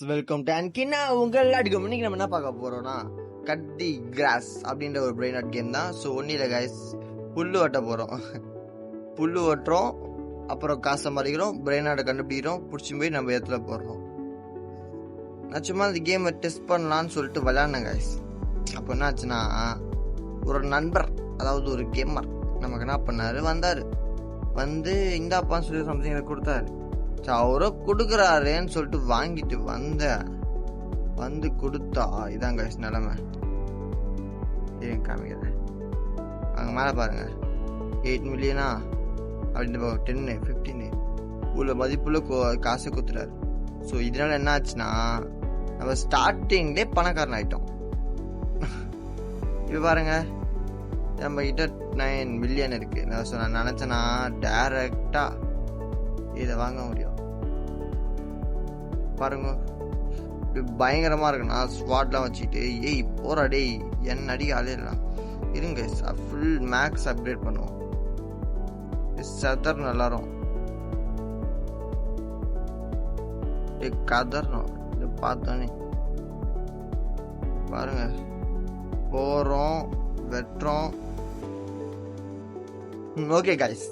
Welcome to அன்கினா உங்கள் அடிக்கும். இன்னைக்கு நம்ம என்ன பார்க்க போறோம்னா கட் தி கிராஸ் அப்படின்ற ஒரு பிரெயின் அட் கேம் தான். ஸோ ஒன்றும் இல்லை கைஸ், புல்லு வெட்ட போகிறோம். புல்லு வெட்டுறோம், அப்புறம் காசை மறிக்கிறோம், பிரெயின் ஆட்டை கண்டுபிடிக்கிறோம், பிடிச்சி போய் நம்ம இடத்துல போடுறோம். நான் சும்மா அந்த கேமை டெஸ்ட் பண்ணலான்னு சொல்லிட்டு விளையாடினேன் கைஸ். அப்போ என்ன ஆச்சுன்னா, ஒரு நண்பர், அதாவது ஒரு கேமர் நமக்கு என்ன பண்ணாரு, வந்தார். வந்து இந்தாப்பான்னு சொல்லி சம்திங் கொடுத்தாரு. அவரோ கொடுக்குறாருன்னு சொல்லிட்டு வாங்கிட்டு வந்து கொடுத்தா இதான் கைஸ் நிலைமை. காமிக்கிறேன், அங்கே மேலே பாருங்க, 8 மில்லியனா அப்படின்னு 10 15 உள்ள மதிப்புள்ள காசை கொடுத்துட்டாரு. ஸோ இதனால என்ன ஆச்சுன்னா, நம்ம ஸ்டார்டிங்லேயே பணக்காரன் ஆயிட்டோம். இப்போ பாருங்க, நம்ம கிட்ட 9 மில்லியன் இருக்கு. நான் நினைச்சேன்னா டைரக்டா இதை வாங்க முடியும். பாருங்க, பயங்கரமா இருக்கு. நான் ஸ்வாட்லாம் வச்சுக்கிட்டு ஏய் போறா டேய் என்ன அடி ஆளிடலாம் இருங்க. ஃபுல் மேக்ஸ் அப்டேட் பண்ணுவோம். சதர் நல்லாரும் கதறணும். இதை பார்த்தோன்னே பாருங்க, போறோம் வெட்டுறோம். ஓகே கைஸ்,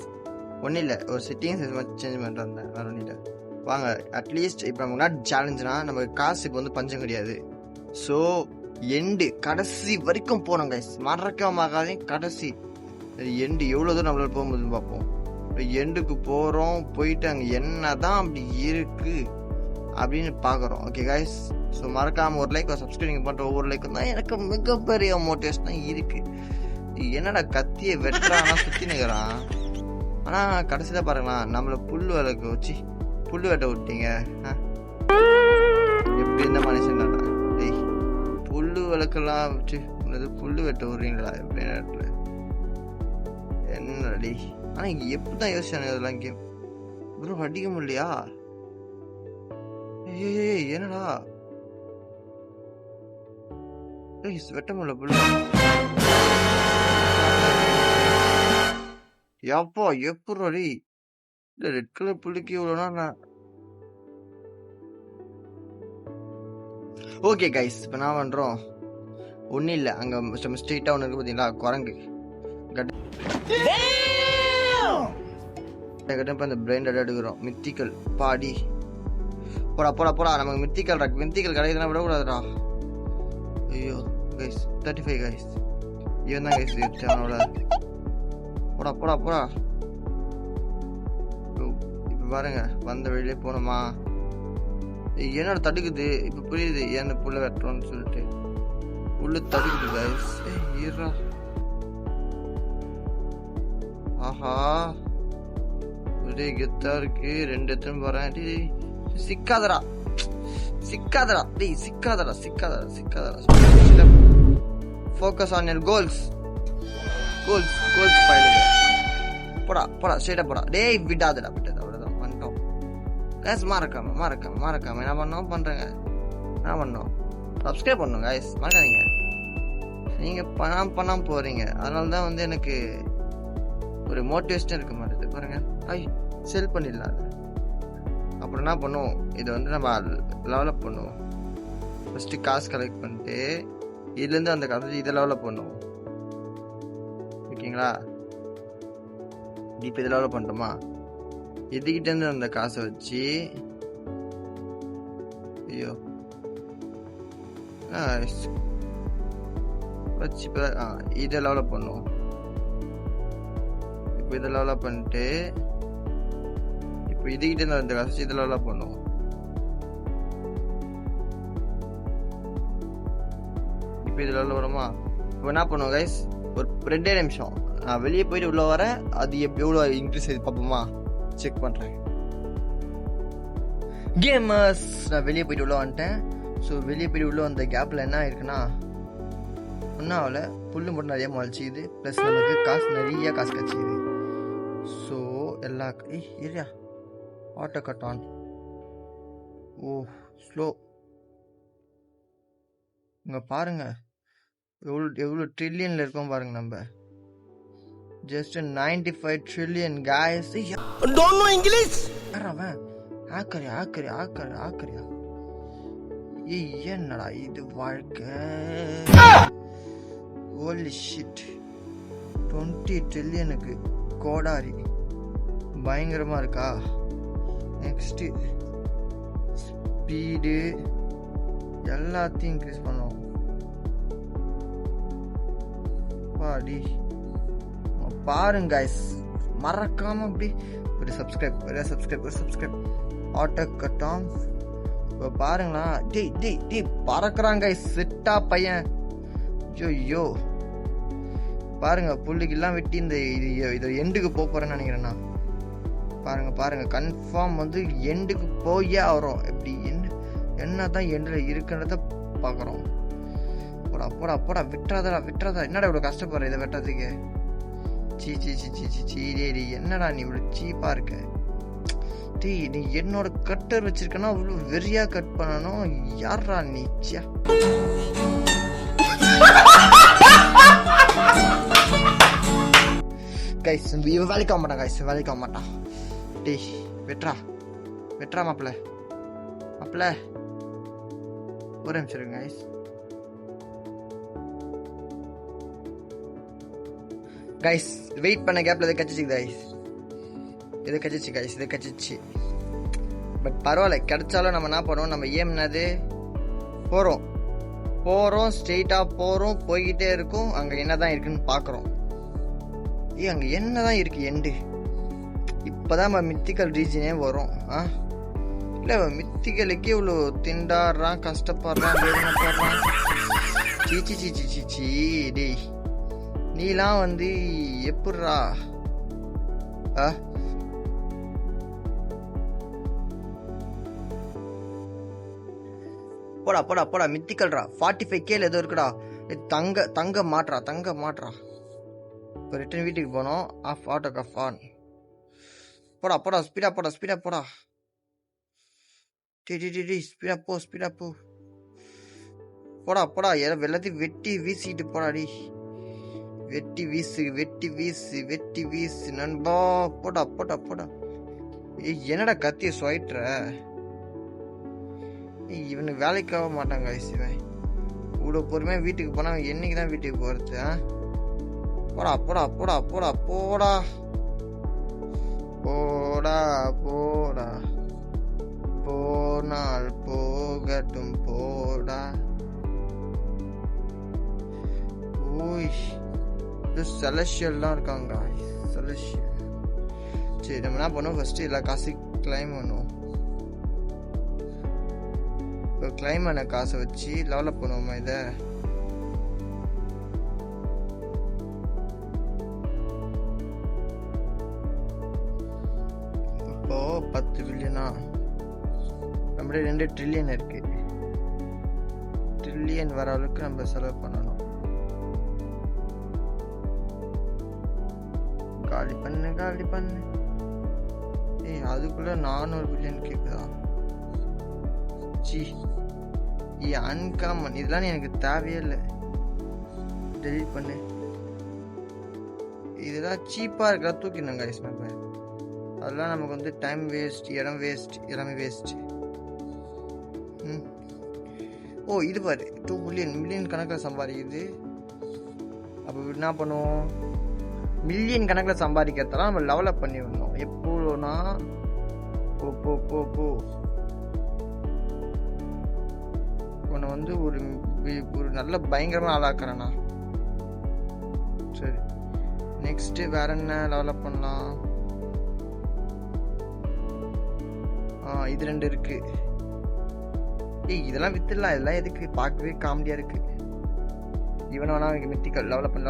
ஒன்றும் இல்லை, ஒரு செட்டிங்ஸ் சேஞ்ச் பண்ணிட்டு வந்தேன், வேறு ஒன்றும் இல்லை. வாங்க, அட்லீஸ்ட் இப்போ நம்ம முன்னாடி சேலஞ்சுனா நமக்கு காசுக்கு வந்து பஞ்சம் கிடையாது. ஸோ எண்டு கடைசி வரைக்கும் போனோம் கைஸ், மறக்காம கடைசி எண்டு எவ்வளோ தூரம் நம்மளால போகும்போதுன்னு பார்ப்போம். இப்போ எண்டுக்கு போகிறோம், போயிட்டு அங்கே என்ன தான் அப்படி இருக்கு அப்படின்னு பார்க்குறோம். ஓகே கைஸ், ஸோ மறக்காமல் ஒரு லைக், ஒரு சப்ஸ்கிரைப் பண்ணுற ஒவ்வொரு லைக்கும் தான் எனக்கு மிகப்பெரிய மோட்டிவேஷனாக இருக்கு. என்னடா கத்தியை வெட்டுறானா சுற்றி நிற்கிறான். ஆனால் கடைசியில் பாருங்களேன், நம்மளை புல் வெட்ட விட்டீங்க. எப்படி இந்த மனுஷன் டேய் புல்லு விளக்கெல்லாம் வச்சு புல்லு வெட்ட விடுறீங்களா எப்படி நேரத்தில் என்ன டேய். ஆனால் இங்கே எப்படிதான் யோசிச்சானு இதெல்லாம் கேம் ப்ரோ அடிக்க முடியலையா? ஏய் என்னடா வெட்ட முடியல புல்லு. எப்போ எப்படி இல்லை ரெட் கலர் புள்ளிக்கு இவ்வளோனா. ஓகே கைஸ், இப்போ நான் பண்ணுறோம் ஒன்றும் இல்லை. அங்கே நம்ம ஸ்ட்ரெயிட்டாக ஒன்று இருக்குது பார்த்தீங்களா, குரங்கு இப்போ அந்த பிரெயின் எடுக்கிறோம். மித்திக்கல் பாடி போடா நமக்கு மித்திக்கல் கிடைக்குதுன்னா விடக்கூடாதுடா. ஐயோ கைஸ், 35 கைஸ், இவன் தான் கைஸ் அவனோட. போடா பாருங்க, வந்த வெளியே போனோமா, என்னோட தடுக்குது. இப்ப புரியுது ஏன் புள்ள வெட்டுறோம்னு சொல்லிட்டு. புல்லு தடுக்குது கைஸ். ஈரா ஆஹா, ஒரே கெத்தா இருக்கு. 2 எத்தனை போறேன். சிக்காதடா டேய், சிக்காதடா. ஃபோக்கஸ் ஆன் யுவர் கோல்ஸ் ஃபைலுங்க. போடா ஸ்ட்ரைட்டா போடா டேய், விடாதடா. அவ்வளவுதான் வந்துட்டோம் கைஸ். மறக்காம என்ன பண்ணோம் சப்ஸ்கிரைப் பண்ணணும் கைஸ், மறக்காதீங்க. நீங்க பண்ணாம போறீங்க, அதனால தான் வந்து எனக்கு ஒரு மோட்டிவேஷன் இருக்க மாட்டேது. பாருங்க, செல் பண்ணிடலாம். அப்புறம் என்ன பண்ணுவோம், இதை வந்து நம்ம லெவலப் பண்ணுவோம். ஃபர்ஸ்ட் காசு கலெக்ட் பண்ணிட்டு இதுலேருந்து அந்த காசு இதை லெவலப் பண்ணுவோம். ஓகேங்களா? இப்போ இதில் எவ்வளோ பண்ணிட்டோமா, எதுக்கிட்டேருந்து அந்த காசை வச்சு வச்சு இப்போ இதை டெவலப் பண்ணுவோம். இப்போ இதை டெவலப் பண்ணிட்டு இப்போ இதுக்கிட்டேருந்து அந்த காசு இதில் டெவலப் பண்ணுவோம். இப்போ இதில் எவ்வளோ வருமா? இப்போ என்ன பண்ணுவோம் கைஸ், ஒரு 2 நிமிஷம் நான் வெளியே போயிட்டு உள்ள வர, அது எவ்வளோ இன்க்ரீஸ் ஆகுது பார்ப்போமா, செக் பண்ணுறேன். கேமர்ஸ், நான் வெளியே போயிட்டு உள்ள வந்துட்டேன். ஸோ வெளியே போயிட்டு உள்ள வந்த கேப்பில் என்ன ஆயிருக்குன்னா, ஒன்றும் ஆகலை, புல்லு மட்டும் நிறைய முளைச்சிக்குது, ப்ளஸ் நமக்கு நிறைய காசு கிடச்சிக்குது. ஸோ எல்லா area auto cut on. Slow. இங்கே பாருங்க எவ்வளோ ட்ரில்லியனில் இருக்கோம் பாருங்க. நம்ம just 95 trillion guys. Don't know English. ஆக்கரியா என்னடா இது வாழ்க்கை? ஹோலி ஷிட், 20 ட்ரில்லியனுக்கு கோடாரி பயங்கரமா இருக்கா? நெக்ஸ்ட் ஸ்பீடு எல்லாத்தையும் இன்க்ரீஸ் பண்ணுவோம். பாருங்க guys, மறக்காம அப்படி ஒரு சப்ஸ்கிரைப் ஆட்டோ கட்டம் பாருங்களா. டேய் பறக்குறாங்க செட்டா பையன். ஐயோ பாருங்க, புல்லுக்கெல்லாம் வெட்டி இந்த இது எண்டுக்கு போறேன்னு நினைக்கிறேன்னா. பாருங்க கன்ஃபார்ம் வந்து எண்டுக்கு போயே வரும். எப்படி என்னதான் எண்டில் இருக்குன்றத பார்க்குறோம். போடா விட்டுறாதா. என்னடா இவ்வளோ கஷ்டப்படுற இதை வெட்டுறதுக்கு? சீ என்னடா நீ இவ்வளோ சீப்பாக இருக்க? டேய், நீ என்னோட கட்டர் வச்சிருக்கனா அவ்வளோ வெறியா கட் பண்ணணும். யாரா நீ? கைஸ் இவன் வேலைக்கு ஆக மாட்டான். டேய் வெட்ரா மாப்பிள்ள ஒரு நிமிஷம் இருங்க கைஸ். வெயிட் பண்ண கேப்ல இதை கச்சிச்சு. பட் பரவாயில்ல, கிடைச்சாலும் நம்ம என்ன பண்ணுவோம், நம்ம ஏம் என்னது, போறோம் ஸ்ட்ரெயிட்டா போறோம், போய்கிட்டே இருக்கும். அங்க என்னதான் இருக்குன்னு பாக்குறோம். அங்க என்னதான் இருக்கு எண்டு? இப்பதான் நம்ம மித்திக்கல் ரீஜனே வரும். இல்ல மித்திகளுக்கே இவ்வளவு திண்டாடுறான், கஷ்டப்படுறான், வேதனைப்படுறான். சீ டேய், நீலாம் வந்து எப்படிரா? போடா மித்திக்கல்ரா. 45K ஏதோ இருக்குடா. தங்க மாட்றா. இப்போ ரிட்டர்ன் வீட்டுக்கு போனோம். ஆட்டோ கஃப் ஆன். போடா ஸ்பீடா போடா. ஸ்பீடா போ. போடா எல்லாத்தையும் வெட்டி வீசிட்டு போடாடி. வெட்டி வீசு நண்பா. போடா. என்னடா கத்திய சுவைட்ற? இவனுக்கு வேலைக்காக மாட்டாங்க. இவன் இவ்வளோ பொறுமையா வீட்டுக்கு போனா என்னைக்குதான் வீட்டுக்கு போறது? போடா. போனால் போகட்டும் போடா. ஓய், செலஷியல்லாம் இருக்காங்க. சரி, நம்ம என்ன பண்ணுவோம், ஃபர்ஸ்ட் எல்லா காசு கிளைம் பண்ணுவோம். இப்போ கிளைம் பண்ண காசை வச்சு டெவலப் பண்ணுவோமா இதை? இப்போ 10 பில்லியனா? நம்மளே 2 ட்ரில்லியன் இருக்கு. ட்ரில்லியன் வர அளவுக்கு நம்ம செலவு பண்ணணும். காலி பண்ணு. அதுக்குள்ள 400 பில்லியன் கேக்குதா? அன்காமன். இதெல்லாம் எனக்கு தேவையே இல்லை. டெலிட் பண்ணு. இதெல்லாம் சீப்பா இருக்கா தூக்கிடுங்க. அதெல்லாம் நமக்கு வந்து டைம் வேஸ்ட், இடம் வேஸ்ட், எல்லாமே வேஸ்ட். இது பாரு, 2 மில்லியன் கணக்கில் சம்பாதிக்குது. அப்போ என்ன பண்ணுவோம், மில்லியன் கணக்கில் சம்பாதிக்கிறதெல்லாம் நம்ம டெவலப் பண்ணி விடணும். எப்போனா போ உன்னை வந்து ஒரு நல்ல பயங்கரமா ஆளாக்குறேண்ணா. சரி, நெக்ஸ்ட் வேற என்ன டெவலப் பண்ணலாம்? இது 2 இருக்கு. இதெல்லாம் வித்துடலாம். இதெல்லாம் எதுக்கு? பார்க்கவே காமெடியா இருக்கு. இவன் வேணா மித்திக்கல் டெவலப் பண்ணு.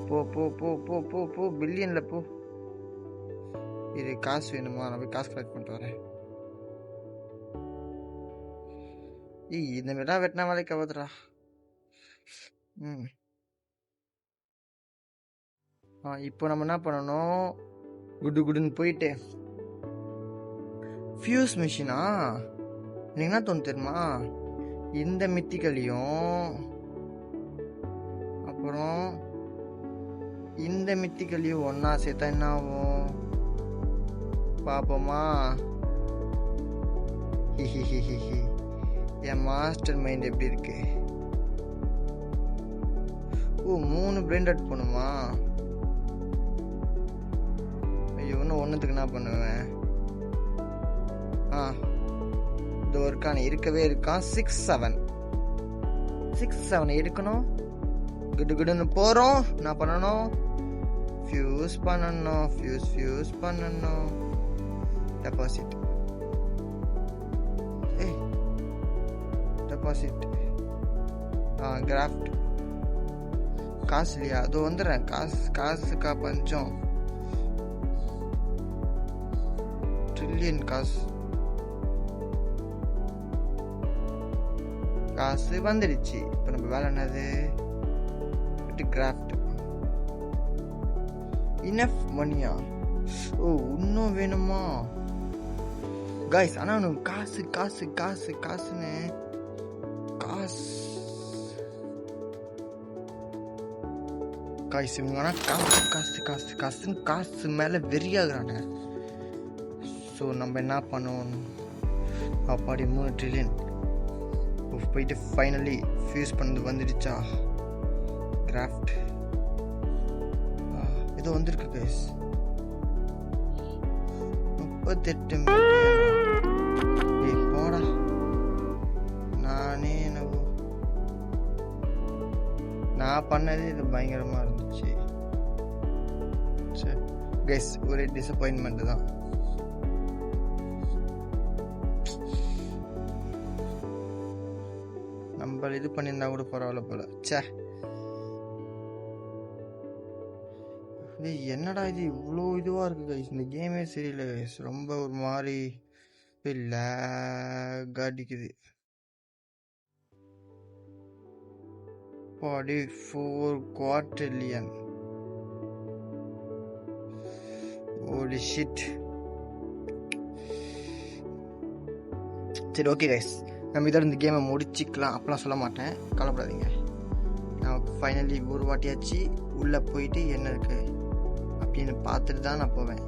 போ பில்லியன்ல போ. இது காசு வேணுமா? நான் போய் காசு கலெக்ட் பண்ணிட்டு வரேன். இந்த மாதிரிலாம் வெட்டினா வேலைக்கு ஆகுதுடா. இப்போ நம்ம என்ன பண்ணணும், குடுன்னு போயிட்டு ஃபியூஸ் மிஷினா? எனக்கு என்ன தோணு தெரியுமா, இந்த மித்திகளையும் அப்புறம் இந்த மித்திகளையும் ஒன்னா சேர்த்தா என்ன ஆகும் பாப்போமா? என் மாஸ்டர் மைண்ட் எப்படி இருக்கு? ஓ 3 பிரெயின் டெட் பண்ணுமா? ஐயோ இன்னும் ஒன்றுத்துக்கு என்ன பண்ணுவேன்? இது இருக்கான இருக்கவே இருக்கான். 6-7 எடுக்கணும். குடுன்னு போகிறோம். நான் பண்ணணும் ஃபியூஸ் பண்ணணும். Deposit craft. காசு இல்லையா? அது வந்துடுறேன். காசுக்கா பஞ்சம். ட்ரில்லியன் காசு வந்துடுச்சு. இப்போ நம்ம வேலை என்னது? கிராஃப்ட். இனஃப் மணியா? ஓ இன்னும் வேணுமா கைஸ்? ஆனால் காசு காசுன்னு காசு இவங்க ஆனால் காசு மேலே வெறியாகிறாங்க. ஸோ நம்ம என்ன பண்ணுவோம்? அப்பாடி 3 ட்ரில்லியன் போயிட்டு ஃபைனலி ஃபியூஸ் பண்ணது வந்துடுச்சா? கிராஃப்ட் ஏதோ வந்திருக்கு கைஸ். 38 மில்லியன். போடா. நான் பண்ணது இது பயங்கரமாக இருந்துச்சு. சரி கைஸ், ஒரே டிசப்பாயின்மெண்ட் தான். நம்ம இது பண்ணியிருந்தா கூட பரவாயில்ல போல. என்னடா இது இவ்வளோ இதுவாக இருக்கு கைஸ்? இந்த கேமே சரியில்லை கைஸ். ரொம்ப ஒரு மாதிரி அடிக்குது. 44 குவாட்ரில்லியன். ஓடி ஷிட். சரி ஓகே கைஸ், நம்ம இதோட இந்த கேமை முடிச்சிக்கலாம். அப்பெல்லாம் சொல்ல மாட்டேன், கவலைப்படாதீங்க. நான் ஃபைனலி ஒரு வாட்டியாச்சு உள்ளே போயிட்டு என்ன இருக்கு அப்படின்னு பார்த்துட்டு தான் நான் போவேன்.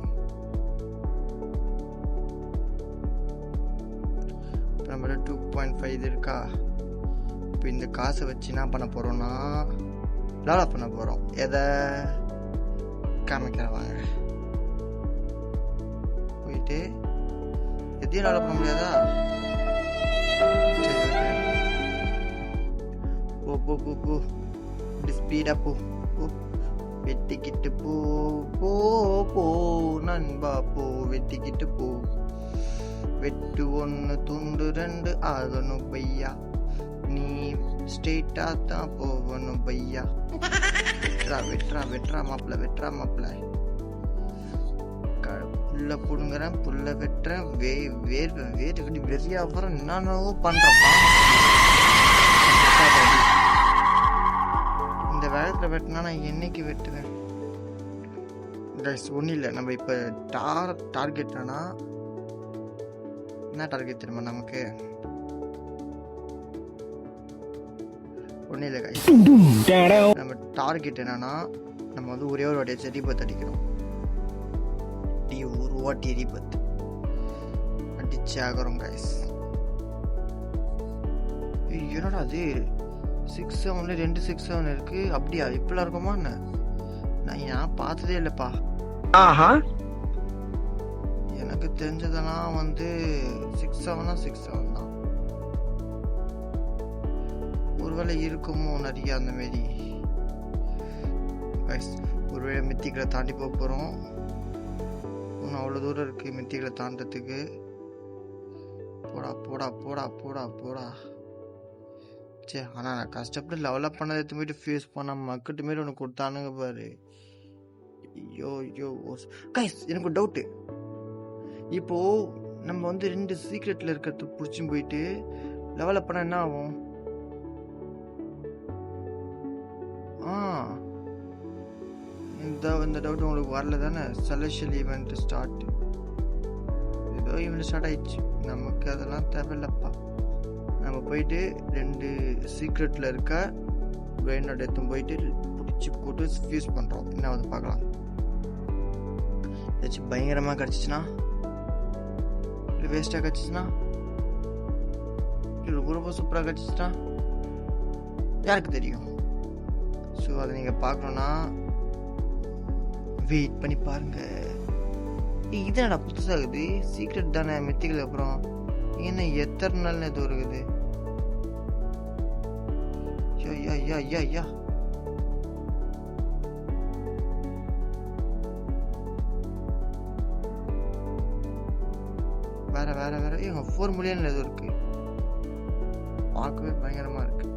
நம்மளோட 2.5 இது இருக்கா? இப்போ இந்த காசை வச்சு என்ன பண்ண போகிறோன்னா டெவலப் பண்ண போகிறோம். எதை காமிக்கிறேன் வாங்க. போயிட்டு எதையும் டெவலப் பண்ண முடியாதா? போ ஸ்பீடா போ. வெட்டிக்கிட்டு போ நண்பா போ. வெட்டிக்கிட்டு போ. வெட்டு 1 துண்டு 2 ஆகணும் பையா. நீ ஸ்ட்ரெயிட்டா தான் போகணும் பையா. வெட்டுறா மாப்பிள்ள. புல்ல புடுங்குறேன், புல்ல வெட்டுறேன், வேறு வெறியா அப்புறம் என்னென்னவோ பண்றப்பா. இந்த வேகத்தில் வெட்டினா நான் என்னைக்கு வெட்டுவேன் கைஸ்? ஒன்றும் இல்லை. நம்ம இப்போ டார்கெட் என்ன டார்கெட் தெரியுமா நமக்கு? ஒன்றும் இல்லை கைஸ். நம்ம டார்கெட் என்னன்னா, நம்ம வந்து ஒரே ஒரு வாட்டியை ரீபத் அடிக்கிறோம். ஒரு வாட்டி ரீபத் அடிச்சு ஆகிறோம் கைஸ். என்னடா அது 6-7 2 6-7 இருக்கு. அப்படியா? இப்பெல்லாம் இருக்குமா? நான் ஏன் பார்த்ததே இல்லைப்பா. எனக்கு தெரிஞ்சதெல்லாம் வந்து 6-7 தான். ஒருவேளை இருக்குமோ நிறைய அந்த மாரி கைஸ். ஒருவேளை மித்திகளை தாண்டி போக போகிறோம். இன்னும் அவ்வளோ தூரம் இருக்குது மித்திகளை தாண்டத்துக்கு. போடா. சரி, ஆனால் நான் கஷ்டப்பட்டு லெவலப் பண்ணதை எடுத்து போயிட்டு ஃபேஸ் பண்ண மக்கட்டு மாரி ஒன்று கொடுத்தானுங்க பாரு. ஐயோ கைஸ், எனக்கு ஒரு டவுட்டு. இப்போது நம்ம வந்து 2 சீக்ரெட்டில் இருக்கிறத பிடிச்சி போயிட்டு லெவலப் பண்ண என்ன ஆகும்? இந்த டவுட் உங்களுக்கு வரல தானே? Selection event start. ஏதோ ஈவெண்ட் ஸ்டார்ட் ஆயிடுச்சு. நமக்கு அதெல்லாம் தேவையில்லப்பா. நம்ம போயிட்டு 2 சீக்ரெட்டில் இருக்க பிரெயினோட எடுத்து போயிட்டு பிடிச்சி போட்டு ஃபியூஸ் பண்ணுறோம். என்ன வந்து பார்க்கலாம். ஏதாச்சும் பயங்கரமாக கிடச்சிச்சின்னா, இல்லை வேஸ்ட்டாக கிடச்சிச்சின்னா ரொம்ப சூப்பராக கிடச்சிட்டா யாருக்கு தெரியும். ஸோ அதை நீங்கள் பார்க்கணுன்னா வெயிட் பண்ணி பாருங்க. இது என்னடா புதுசாகுது, சீக்ரெட் தானே மெத்திக்கல். அப்புறம் என்ன எத்தர்னல்னு எதுவும் இருக்குது. யா வேற 4 மில்லியன் எதுவும் இருக்கு. பார்க்கவே பயங்கரமா இருக்கு.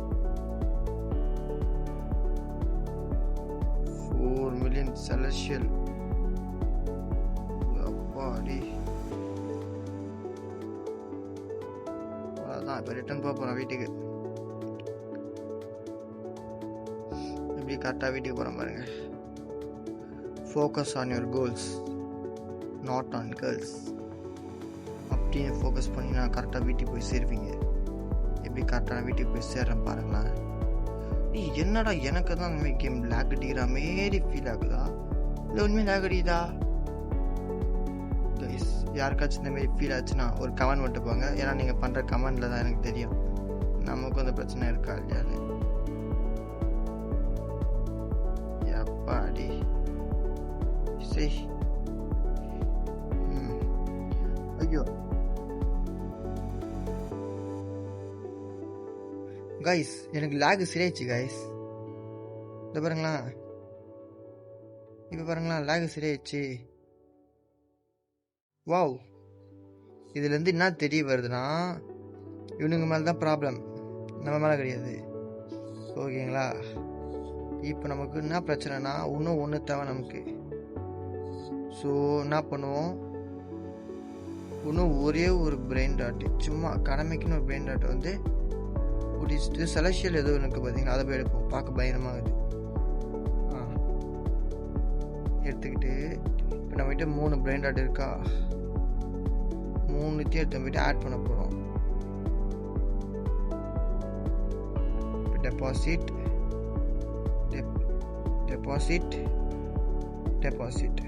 4 மில்லியன் செலஷியல். அப்பாடி, அதான் இப்போ ரிட்டர்ன் போகிறோம் வீட்டுக்கு. எப்படி கரெக்டாக வீட்டுக்கு போகிறோம் பாருங்க. Focus on your goals, not on girls அப்படின்னு ஃபோக்கஸ் பண்ணி நான் கரெக்டாக வீட்டுக்கு போய் சேருவீங்க. எப்படி கரெக்டான வீட்டுக்கு போய் சேர்றேன் பாருங்களேன். என்னடா எனக்கு தான் அந்த மாதிரி கேம் லேக் அடிக்கிற மாரி ஃபீல் ஆகுதா, இல்லை உண்மையாக லேக் அடிக்குதா கைஸ்? யாருக்காச்சும் இந்த மாதிரி ஃபீல் ஆச்சுன்னா ஒரு கமெண்ட் மட்டும் போங்க. ஏன்னா நீங்கள் பண்ணுற கமெண்டில் தான் எனக்கு தெரியும் நமக்கும் அந்த பிரச்சனை இருக்கா இல்லையான்னு. எப்பாடி சரி. ஐயோ கைஸ், எனக்கு லேக் சரியாயிடுச்சு கைஸ். இதை பாருங்களா, இப்போ பாருங்களா லேக் சரியாயிடுச்சு. வாவ், இதுலேருந்து என்ன தெரிய வருதுன்னா இவனுங்க மேலே தான் ப்ராப்ளம், நம்ம மேலே கிடையாது. ஓகேங்களா? இப்போ நமக்கு என்ன பிரச்சனைனா இன்னும் ஒன்று தேவை நமக்கு. ஸோ என்ன பண்ணுவோம், இன்னும் ஒரே ஒரு பிரெயின் டாட், சும்மா கடமைக்குன்னு ஒரு பிரெயின் டாட் வந்து பிடிச்சிட்டு செலஷியல் எதுவும் இருக்குது பார்த்தீங்கன்னா, அதை போய் எடுப்போம். பார்க்க பயங்கரமாகுது. எடுத்துக்கிட்டு இப்போ நம்மகிட்ட 3 பிரெயின் டாட் இருக்கா, 3த்தையும் எடுத்து போயிட்டு ஆட் பண்ண போகிறோம். Deposit deposit deposit.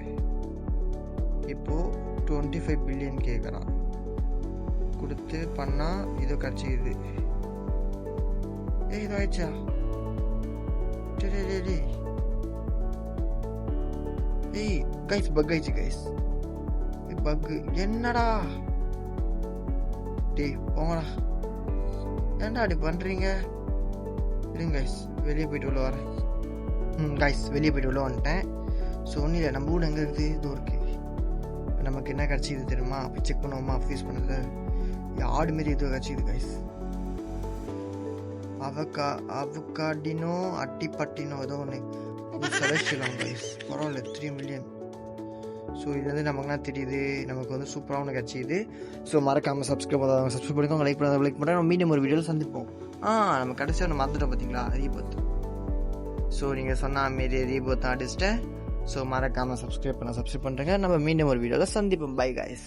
இப்போ 25 பில்லியன் கேட்குறான். கொடுத்து பண்ணால் இது கிடச்சிது. இதாயிடுச்சா? ஏய் கைஸ், பக் ஆயிடுச்சு கைஸ். பக் என்னடா டேய், போங்கடா. ஏன்டா அப்படி பண்ணுறீங்க? இருங்க கைஸ், வெளியே போயிட்டு உள்ள வரேன். கைஸ், வெளியே போயிட்டு உள்ள வந்துட்டேன். ஸோ ஒன்றும் இல்லை, நம்ம வீடு எங்கே இருக்குது? இதுவும் இருக்குது. நமக்கு என்ன கிடச்சிது தெரியுமா? போய் செக் பண்ணுவோமா? ஃபீஸ் பண்ணல ஆடு மாரி எதுவும் கிடச்சிது கைஸ். அவகாடினோ அட்டிப்பட்டினோ ஏதோ ஒன்று செலக்ஷன் கைஸ். பரவாயில்ல, 3 மில்லியன். ஸோ இது வந்து நமக்கு என்ன தெரியுது, நமக்கு வந்து சூப்பராக ஒன்று கிடச்சிது. ஸோ மறக்காமல் சப்ஸ்கிரைப் பண்ணிக்கோங்க, லைக் பண்ணாத லைக் பண்ணுறேன். மீண்டும் ஒரு வீடியோவில் சந்திப்போம். நம்ம கடைசியாக ஒன்று மறந்துட்டோம் பார்த்தீங்களா, ரீபோத். ஸோ நீங்கள் சொன்ன மாரி ரீபோத் அடிச்சிட்டேன். ஸோ மறக்காமல் சப்ஸ்கிரைப் பண்ணுறேங்க. நம்ம மீண்டும் ஒரு வீடியோவில் சந்திப்போம். Bye guys.